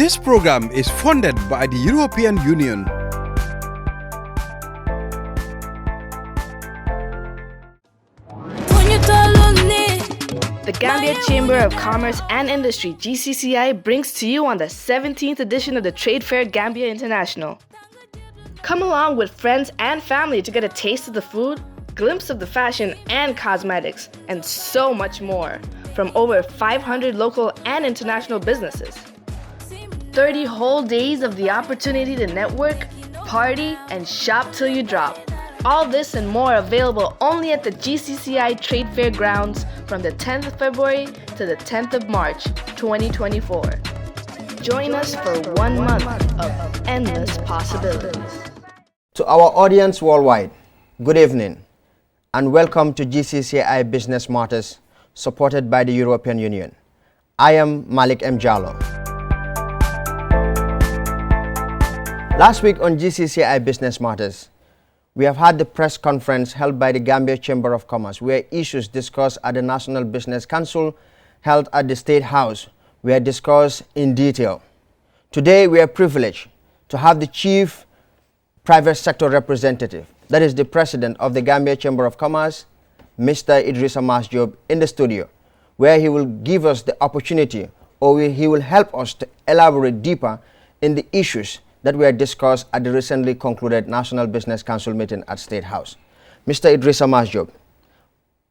This program is funded by the European Union. The Gambia Chamber of Commerce and Industry, GCCI, brings to you on the 17th edition of the Trade Fair Gambia International. Come along with friends and family to get a taste of the food, glimpse of the fashion and cosmetics, and so much more from over 500 local and international businesses. 30 whole days of the opportunity to network, party, and shop till you drop. All this and more available only at the GCCI Trade Fair grounds from the 10th of February to the 10th of March, 2024. Join us for 1 month of endless possibilities. To our audience worldwide, good evening and welcome to GCCI Business Matters, supported by the European Union. I am Malik M. Jallo. Last week on GCCI Business Matters, we have had the press conference held by the Gambia Chamber of Commerce, where issues discussed at the National Business Council held at the State House were discussed in detail. Today, we are privileged to have the Chief Private Sector Representative, that is the President of the Gambia Chamber of Commerce, Mr. Idrissa Masjob, in the studio, where he will give us the opportunity, or he will help us to elaborate deeper in the issues that were discussed at the recently concluded National Business Council meeting at State House. Mr. Idrissa Masjob,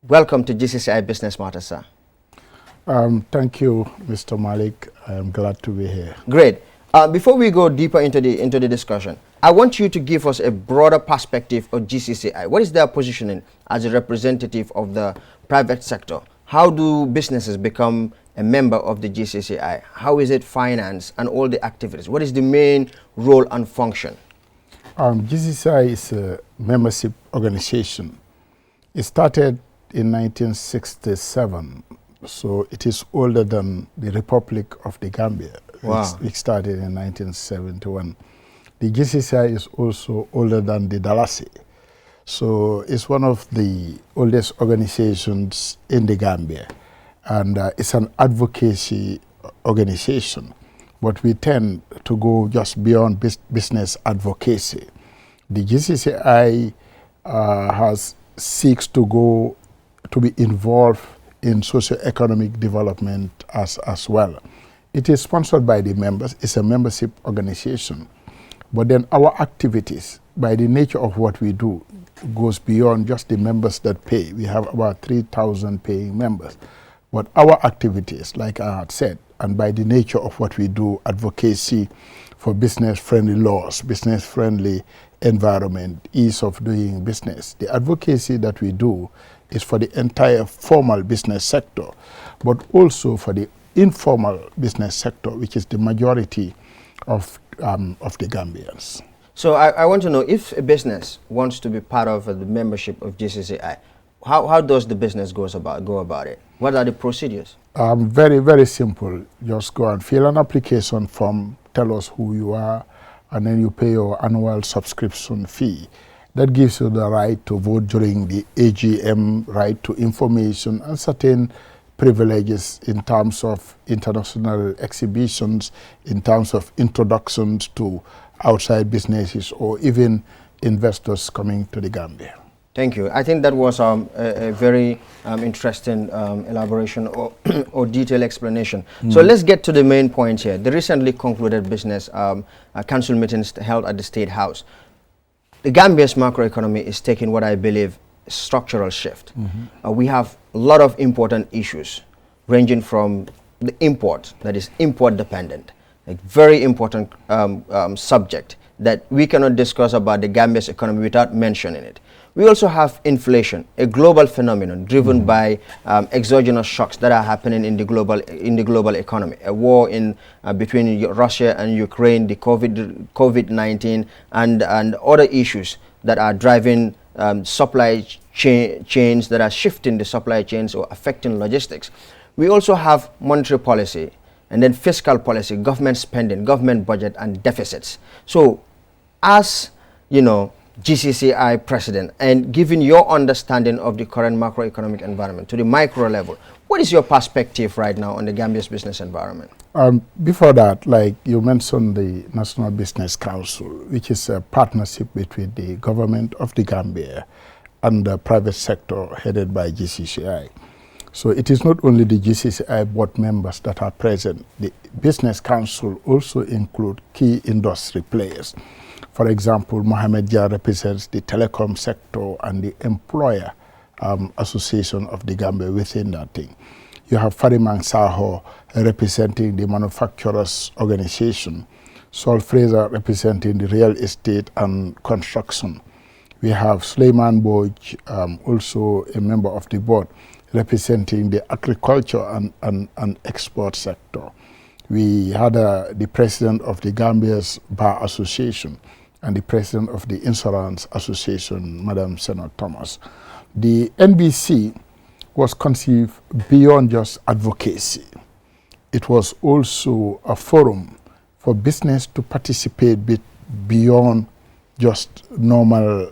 welcome to GCCI Business Matters, sir. Thank you, Mr. Malik. I'm glad to be here. Great. Before we go deeper into the discussion, I want you to give us a broader perspective of GCCI. What is their positioning as a representative of the private sector? How do businesses become a member of the GCCI? How is it financed and all the activities? What is the main role and function? GCCI is a membership organization. It started in 1967, so it is older than the Republic of the Gambia, which started in 1971. The GCCI is also older than the Dalasi. So it's one of the oldest organizations in the Gambia. And it's an advocacy organization, but we tend to go just beyond business advocacy. The GCCI seeks to be involved in socio-economic development as well. It is sponsored by the members. It's a membership organization, but then our activities, by the nature of what we do, goes beyond just the members that pay. We have about 3,000 paying members. But our activities, like I had said, and by the nature of what we do, advocacy for business-friendly laws, business-friendly environment, ease of doing business. The advocacy that we do is for the entire formal business sector, but also for the informal business sector, which is the majority of the Gambians. So I want to know, if a business wants to be part of the membership of GCCI, how does the business go about it? What are the procedures? Very, very simple. Just go and fill an application form, tell us who you are, and then you pay your annual subscription fee. That gives you the right to vote during the AGM, right to information, and certain privileges in terms of international exhibitions, in terms of introductions to outside businesses, or even investors coming to the Gambia. Thank you. I think that was a very interesting elaboration or detailed explanation. So let's get to the main point here. The recently concluded business council meetings held at the State House. The Gambia's macroeconomy is taking what I believe a structural shift. We have a lot of important issues ranging from the import, that is import dependent, a very important subject that we cannot discuss about the Gambia's economy without mentioning it. We also have inflation, a global phenomenon driven by exogenous shocks that are happening in the global economy. A war between Russia and Ukraine, the COVID-19, and other issues that are driving supply chains that are shifting the supply chains or affecting logistics. We also have monetary policy, and then fiscal policy, government spending, government budget, and deficits. So, as you know, GCCI president, and given your understanding of the current macroeconomic environment to the micro level, what is your perspective right now on the Gambia's business environment? Before that, like you mentioned, the National Business Council, which is a partnership between the government of the Gambia and the private sector headed by GCCI. So it is not only the GCCI board members that are present. The Business Council also include key industry players. For example, Mohamed Jah represents the telecom sector and the employer association of the Gambia within that thing. You have Farimang Saho representing the manufacturers organization, Sol Fraser representing the real estate and construction. We have Suleiman Boj, also a member of the board, representing the agriculture and export sector. We had the president of the Gambia's Bar Association and the president of the Insurance Association, Madam Senor Thomas. The NBC was conceived beyond just advocacy. It was also a forum for business to participate beyond just normal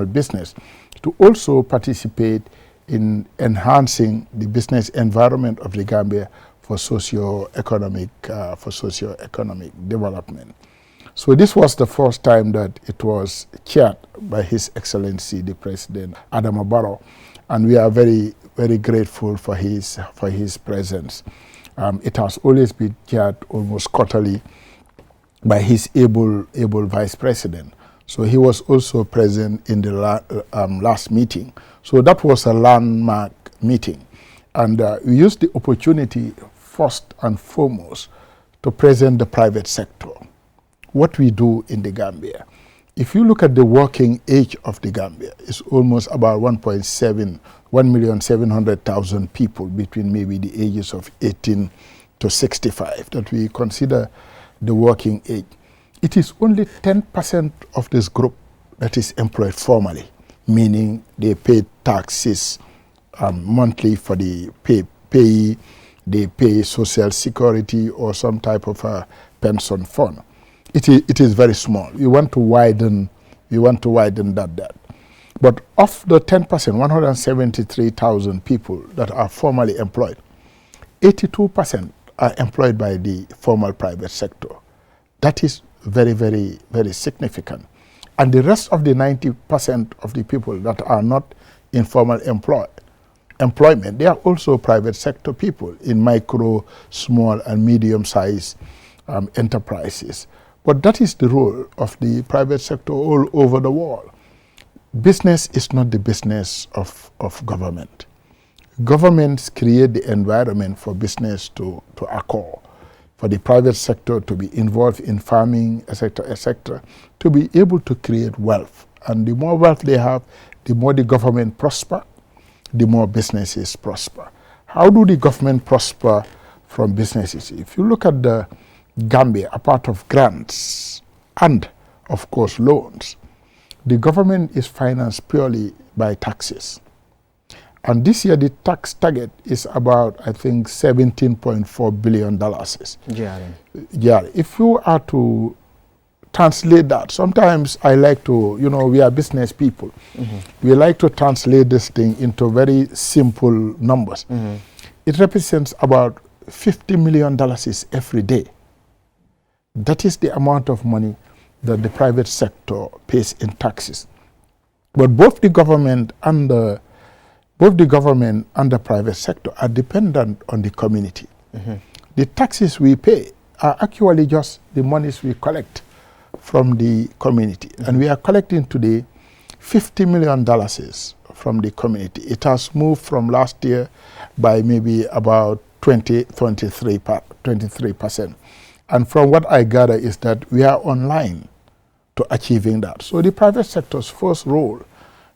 business, to also participate in enhancing the business environment of the Gambia for socio-economic development. So this was the first time that it was chaired by His Excellency the President Adama Barrow, and we are very, very grateful for his presence. It has always been chaired almost quarterly by his able Vice President. So he was also present in the last meeting. So that was a landmark meeting. And we used the opportunity first and foremost to present the private sector, what we do in the Gambia. If you look at the working age of the Gambia, it's almost about 1,700,000 people between maybe the ages of 18 to 65 that we consider the working age. It is only 10% of this group that is employed formally, meaning they pay taxes monthly for the payee, they pay social security or some type of a pension fund. It is very small. We want to widen that. But of the 10%, 173,000 people that are formally employed, 82% are employed by the formal private sector. That is very, very, very significant. And the rest of the 90% of the people that are not in formal employment, they are also private sector people in micro, small, and medium-sized enterprises. But that is the role of the private sector all over the world. Business is not the business of government. Governments create the environment for business to occur, for the private sector to be involved in farming, etc., to be able to create wealth. And the more wealth they have, the more the government prosper, the more businesses prosper. How do the government prosper from businesses? If you look at the Gambia, a part of grants and, of course, loans, the government is financed purely by taxes. And this year, the tax target is about, I think, $17.4 billion. Yeah. If you are to translate that, sometimes I like to, we are business people. We like to translate this thing into very simple numbers. It represents about $50 million every day. That is the amount of money that the private sector pays in taxes. But both the government and the private sector are dependent on the community. The taxes we pay are actually just the monies we collect from the community. And we are collecting today $50 million from the community. It has moved from last year by maybe about 23%. And from what I gather is that we are online to achieving that. So the private sector's first role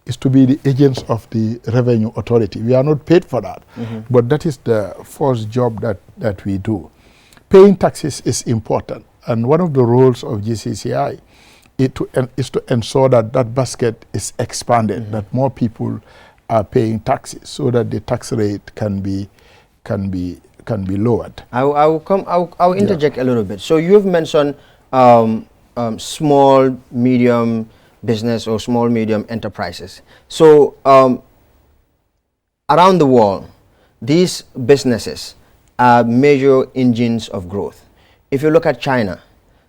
is to be the agents of the revenue authority. We are not paid for that, but that is the first job that we do. Paying taxes is important, and one of the roles of GCCI is to ensure that that basket is expanded, that more people are paying taxes, so that the tax rate can be lowered. I'll interject a little bit. So you've mentioned small, medium business or small medium enterprises. So around the world, these businesses are major engines of growth. If you look at China,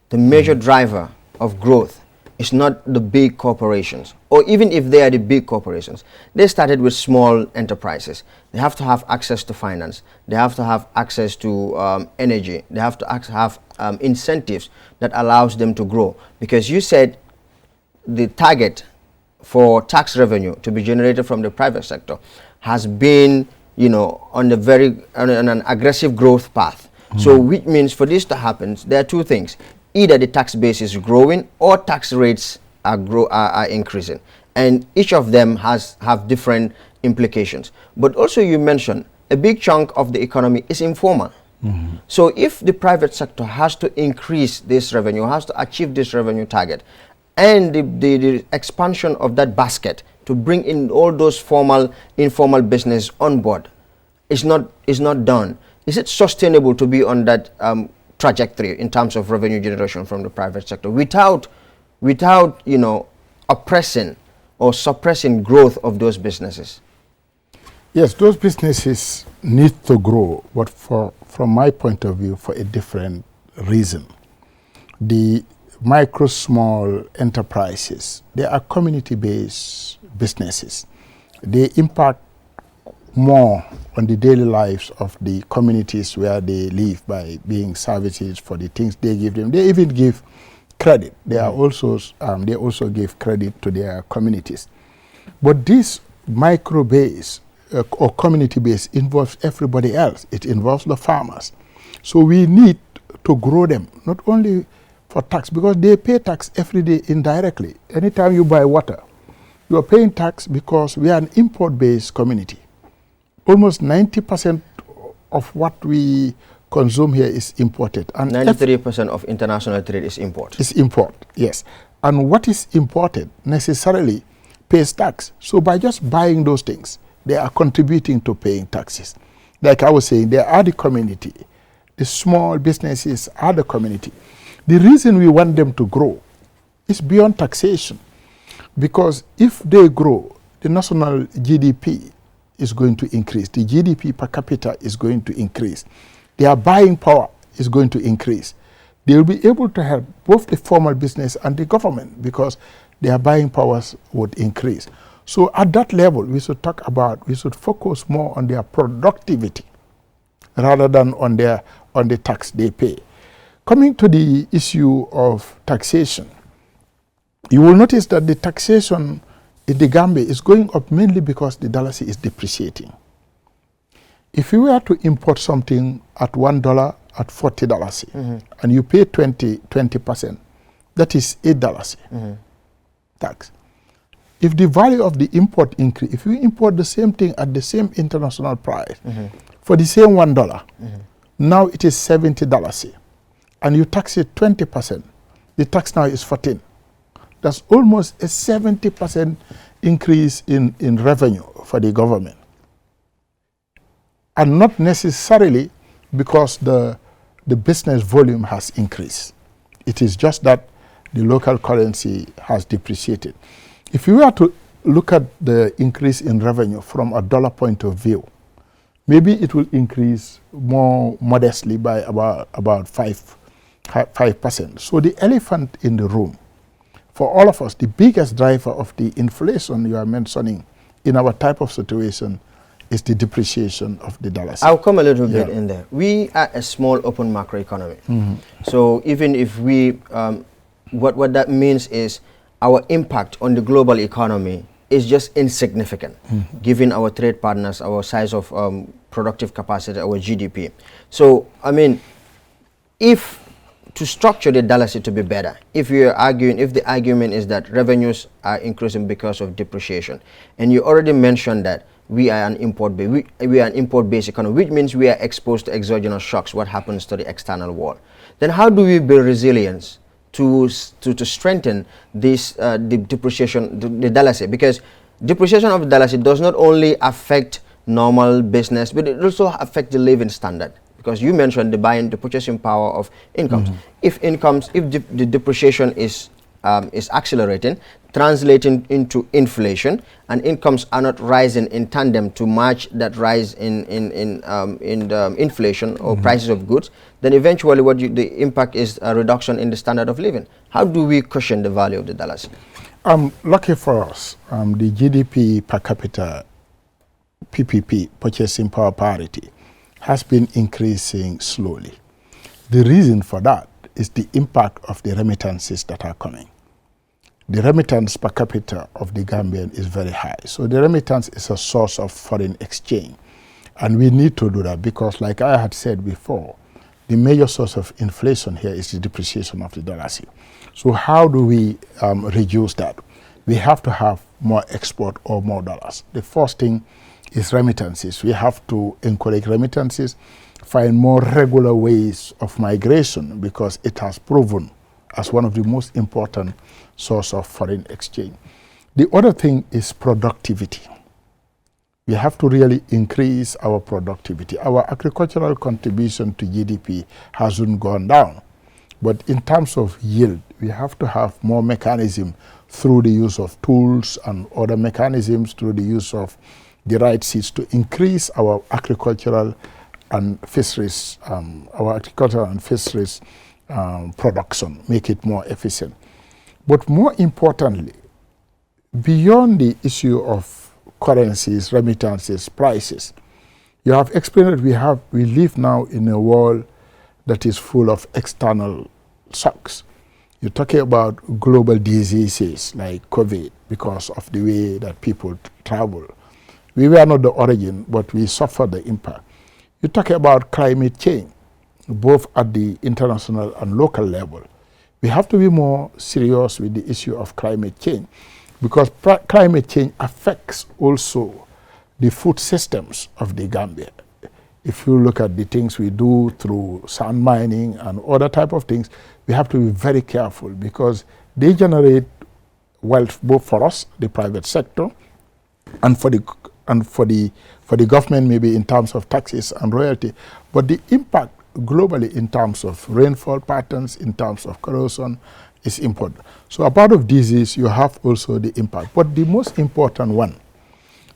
the major driver of growth is not the big corporations, or even if they are the big corporations, they started with small enterprises. They have to have access to finance. They have to have access to energy. They have to have incentives that allows them to grow. Because you said the target for tax revenue to be generated from the private sector has been, you know, on an aggressive growth path. So which means for this to happen, there are two things. Either the tax base is growing or tax rates are increasing. And each of them have different implications. But also you mentioned a big chunk of the economy is informal. So if the private sector has to increase this revenue, has to achieve this revenue target, and the expansion of that basket to bring in all those informal business on board is not done, is it sustainable to be on that trajectory in terms of revenue generation from the private sector without you know, oppressing or suppressing growth of those businesses? Yes, those businesses need to grow, but from my point of view, for a different reason. The micro, small enterprises, they are community-based businesses. They impact more on the daily lives of the communities where they live by being services for the things they give them. They even give credit. They are also they also give credit to their communities. But this micro base or community base involves everybody else. It involves the farmers. So we need to grow them, not only for tax, because they pay tax every day indirectly. Anytime you buy water, you are paying tax because we are an import-based community. Almost 90% of what we consume here is imported. And 93% of international trade is import. Is import, yes. And what is imported necessarily pays tax. So by just buying those things, they are contributing to paying taxes. Like I was saying, they are the community. The small businesses are the community. The reason we want them to grow is beyond taxation. Because if they grow, the national GDP is going to increase. The GDP per capita is going to increase. Their buying power is going to increase. They will be able to help both the formal business and the government because their buying powers would increase. So at that level, we should focus more on their productivity rather than on the tax they pay. Coming to the issue of taxation, you will notice that the taxation in the Gambia is going up mainly because the dollar is depreciating. If you were to import something at $1 at $40 and you pay 20%, that is $8 tax. If the value of the import increase, if you import the same thing at the same international price for the same $1, now it is $70, and you tax it 20%, the tax now is 14. That's almost a 70% increase in revenue for the government. And not necessarily because the business volume has increased. It is just that the local currency has depreciated. If you were to look at the increase in revenue from a dollar point of view, maybe it will increase more modestly by about 5%. So the elephant in the room, for all of us, the biggest driver of the inflation you are mentioning in our type of situation is the depreciation of the dollar. I'll come a little bit in there. We are a small open macro economy. So even if we, what that means is our impact on the global economy is just insignificant, given our trade partners, our size of productive capacity, our GDP. So, I mean, if to structure the dollar to be better, if the argument is that revenues are increasing because of depreciation, and you already mentioned that we are an import-based economy, which means we are exposed to exogenous shocks, what happens to the external world, then how do we build resilience to strengthen this the depreciation, the dollar? Because depreciation of the dollar does not only affect normal business, but it also affects the living standard. Because you mentioned the purchasing power of incomes. If the depreciation is is accelerating, translating into inflation, and incomes are not rising in tandem to match that rise in the inflation or prices of goods, then eventually the impact is a reduction in the standard of living. How do we cushion the value of the dollars? Lucky for us, the GDP per capita, PPP, purchasing power parity, has been increasing slowly. The reason for that is the impact of the remittances that are coming. The remittance per capita of the Gambian is very high. So the remittance is a source of foreign exchange. And we need to do that because, like I had said before, the major source of inflation here is the depreciation of the dollar. So how do we reduce that? We have to have more export or more dollars. The first thing is remittances. We have to encourage remittances, find more regular ways of migration because it has proven as one of the most important source of foreign exchange. The other thing is productivity. We have to really increase our productivity. Our agricultural contribution to GDP hasn't gone down, but in terms of yield, we have to have more mechanism through the use of tools and other mechanisms, through the use of the right seeds to increase our agricultural and fisheries, production, make it more efficient. But more importantly, beyond the issue of currencies, remittances, prices, you have explained that we live now in a world that is full of external shocks. You're talking about global diseases like COVID because of the way that people travel. We were not the origin, but we suffered the impact. You talk about climate change, both at the international and local level. We have to be more serious with the issue of climate change because climate change affects also the food systems of the Gambia. If you look at the things we do through sand mining and other type of things, we have to be very careful because they generate wealth both for us, the private sector, and for the government, maybe in terms of taxes and royalty. But the impact globally in terms of rainfall patterns, in terms of corrosion, is important. So a part of disease, you have also the impact. But the most important one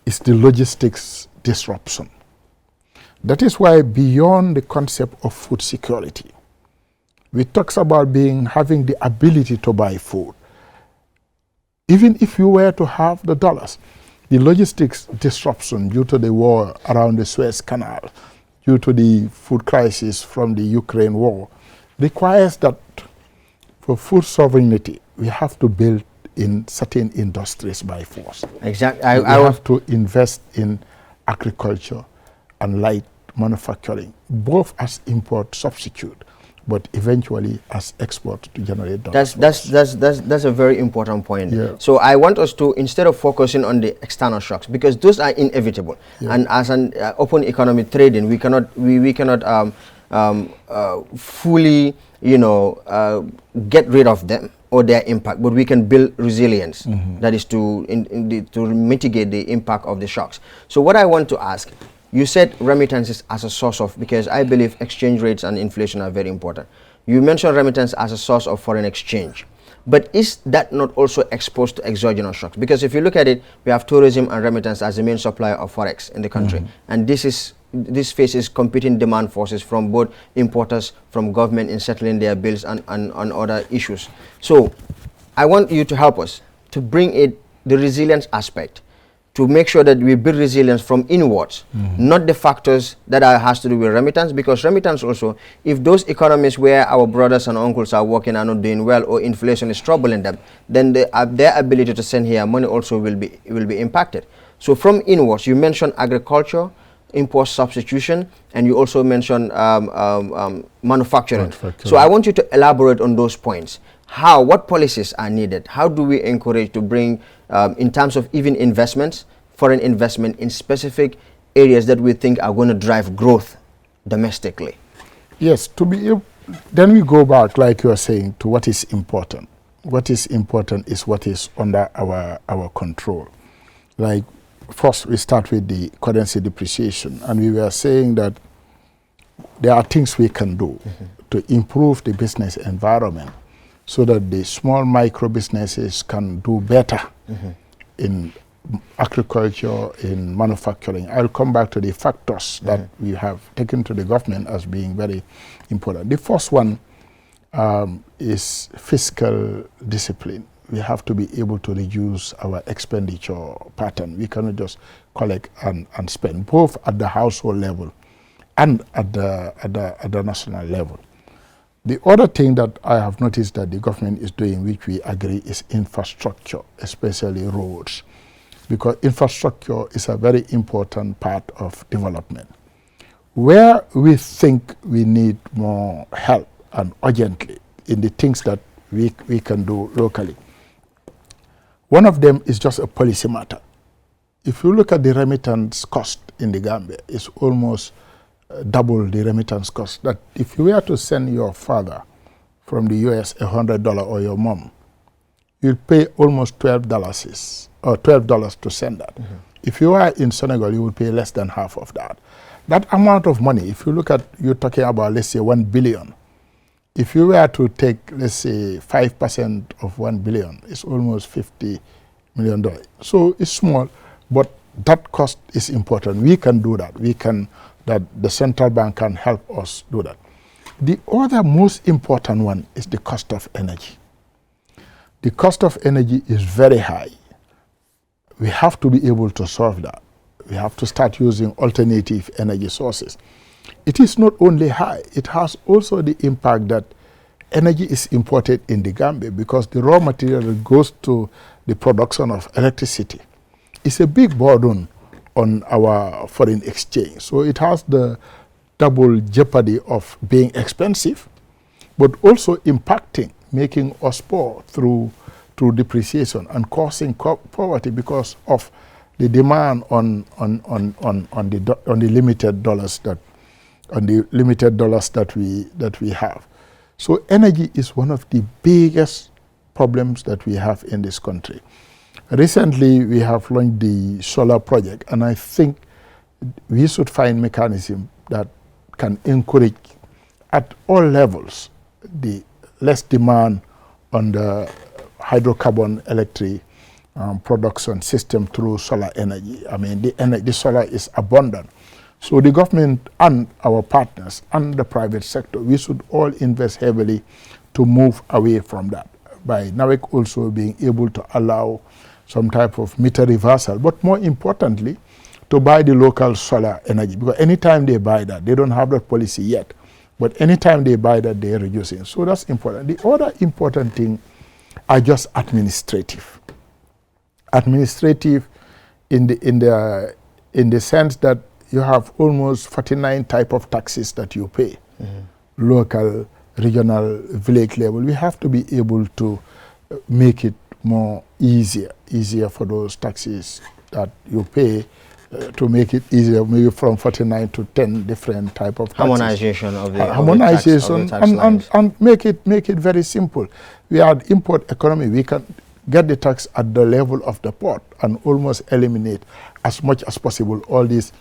is the logistics disruption. That is why beyond the concept of food security, we talk about having the ability to buy food. Even if you were to have the dollars, the logistics disruption due to the war around the Suez Canal, due to the food crisis from the Ukraine war, requires that for food sovereignty, we have to build in certain industries by force. Exactly. We have to invest in agriculture and light manufacturing, both as import substitute, but eventually as export to generate dollars. That's a very important point. Yeah. So I want us to, instead of focusing on the external shocks, because those are inevitable, and as an open economy trading, we cannot fully, get rid of them or their impact, but we can build resilience. That is to mitigate the impact of the shocks. So what I want to ask, you said remittances as a source of, because I believe exchange rates and inflation are very important. You mentioned remittance as a source of foreign exchange. But is that not also exposed to exogenous shocks? Because if you look at it, we have tourism and remittance as the main supplier of forex in the country. And this faces competing demand forces from both importers, from government in settling their bills and other issues. So I want you to help us to bring the resilience aspect, to make sure that we build resilience from inwards, not the factors that has to do with remittance, because remittance also, if those economies where our brothers and uncles are working are not doing well, or inflation is troubling them, then their ability to send here money also will be impacted. So from inwards, you mentioned agriculture, import substitution, and you also mentioned manufacturing. So I want you to elaborate on those points. What policies are needed? How do we encourage to bring, in terms of even investments, foreign investment in specific areas that we think are going to drive growth domestically? Yes, then we go back, like you are saying, to what is important. What is important is what is under our control. Like, first we start with the currency depreciation, and we were saying that there are things we can do to improve the business environment so that the small micro businesses can do better in agriculture, in manufacturing. I'll come back to the factors that we have taken to the government as being very important. The first one is fiscal discipline. We have to be able to reduce our expenditure pattern. We cannot just collect and spend, both at the household level and at the national level. The other thing that I have noticed that the government is doing, which we agree, is infrastructure, especially roads, because infrastructure is a very important part of development. Where we think we need more help and urgently in the things that we can do locally, one of them is just a policy matter. If you look at the remittance cost in the Gambia, it's almost double the remittance cost. That if you were to send your father from the US $100 or your mom, you'll pay almost $12 or $12 to send that. If you are in Senegal, you will pay less than half of that. That amount of money, if you look at, you're talking about, let's say, 1 billion. If you were to take, let's say, 5% of 1 billion, it's almost $50 million. So it's small, but that cost is important. We can do that. That the central bank can help us do that. The other most important one is the cost of energy. The cost of energy is very high. We have to be able to solve that. We have to start using alternative energy sources. It is not only high, it has also the impact that energy is imported in the Gambia, because the raw material that goes to the production of electricity is a big burden on our foreign exchange. So it has the double jeopardy of being expensive, but also impacting, making us poor through depreciation and causing poverty because of the demand on the limited dollars that we have. So energy is one of the biggest problems that we have in this country. Recently, we have launched the solar project, and I think we should find mechanism that can encourage at all levels the less demand on the hydrocarbon electric production system through solar energy. I mean, the solar is abundant. So the government and our partners and the private sector, we should all invest heavily to move away from that, by NAWEC also being able to allow some type of meter reversal, but more importantly, to buy the local solar energy, because anytime they buy that, they don't have that policy yet, but anytime they buy that, they're reducing. So that's important. The other important thing are just administrative. Administrative in the sense that you have almost 49 type of taxes that you pay, local, regional, village level. We have to be able to make it more easier for those taxes that you pay, to make it easier, maybe from 49 to 10 different type of taxes. Harmonization of the harmonization and make it very simple. We are an import economy. We can get the tax at the level of the port and almost eliminate as much as possible all these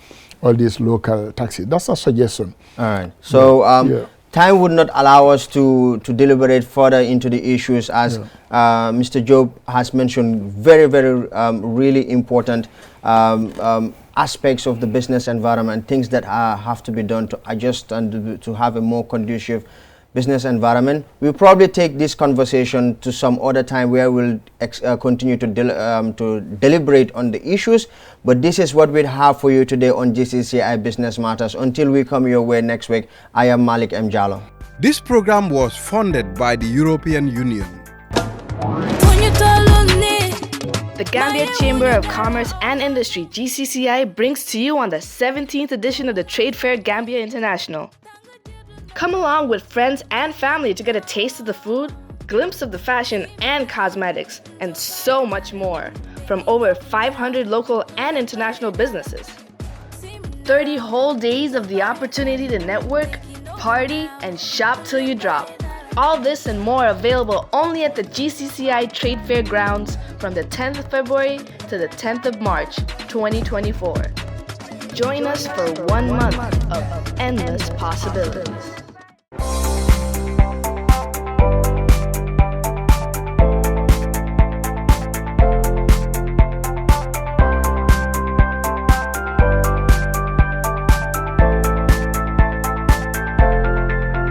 local taxes. That's a suggestion. All right. So time would not allow us to deliberate further into the issues, as Mr. Job has mentioned very, very really important aspects of the business environment, things that have to be done to adjust and to have a more conducive business environment. We'll probably take this conversation to some other time where we'll continue to deliberate on the issues. But this is what we have for you today on GCCI Business Matters. Until we come your way next week, I am Malik M. Jallo. This program was funded by the European Union. The Gambia Chamber of Commerce and Industry, GCCI, brings to you on the 17th edition of the Trade Fair Gambia International. Come along with friends and family to get a taste of the food, glimpse of the fashion and cosmetics, and so much more from over 500 local and international businesses. 30 whole days of the opportunity to network, party, and shop till you drop. All this and more available only at the GCCI Trade Fair grounds from the 10th of February to the 10th of March, 2024. Join us for 1 month of endless possibilities.